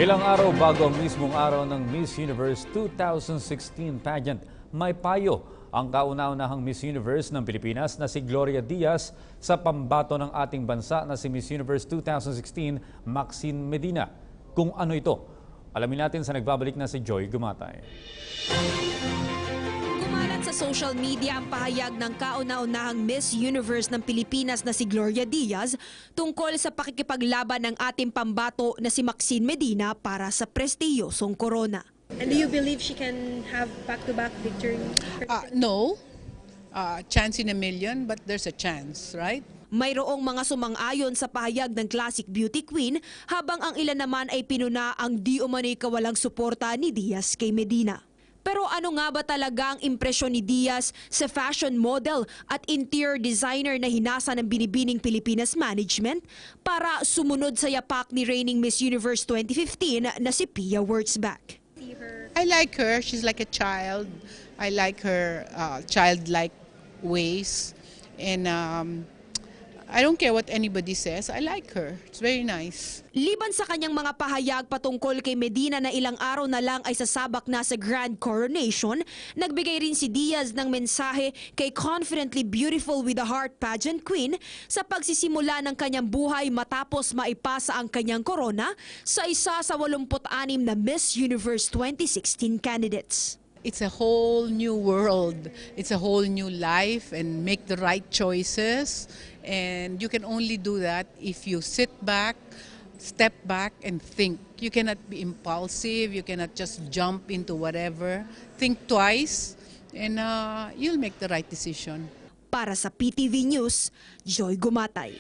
Ilang araw bago ang mismong araw ng Miss Universe 2016 pageant, may payo ang kauna-unahang Miss Universe ng Pilipinas na si Gloria Diaz sa pambato ng ating bansa na si Miss Universe 2016 Maxine Medina. Kung ano ito, alamin natin sa nagbabalik na si Joy Gumatay. Kumalat sa social media ang pahayag ng kauna-unahang Miss Universe ng Pilipinas na si Gloria Diaz tungkol sa pakikipaglaban ng ating pambato na si Maxine Medina para sa prestiyosong corona. And do you believe she can have back-to-back victory? No. Chance in a million, but there's a chance, right? Mayroong mga sumang-ayon sa pahayag ng classic beauty queen habang ang ilan naman ay pinuna ang di umano'y kawalang suporta ni Diaz kay Medina. Pero ano nga ba talaga ang impresyon ni Diaz sa fashion model at interior designer na hinasa ng binibining Pilipinas management para sumunod sa yapak ni reigning Miss Universe 2015 na si Pia Wurtzbach? I like her. She's like a child. I like her childlike ways. And I don't care what anybody says. I like her. It's very nice. Liban sa kanyang mga pahayag patungkol kay Medina na ilang araw na lang ay sasabak na sa Grand Coronation, nagbigay rin si Diaz ng mensahe kay Confidently Beautiful with a Heart pageant queen sa pagsisimula ng kanyang buhay matapos maipasa ang kanyang corona sa isa sa 86 na Miss Universe 2016 candidates. It's a whole new world. It's a whole new life and make the right choices. And you can only do that if you sit back, step back and think. You cannot be impulsive. You cannot just jump into whatever. Think twice and you'll make the right decision. Para sa PTV News, Joy Gumatay.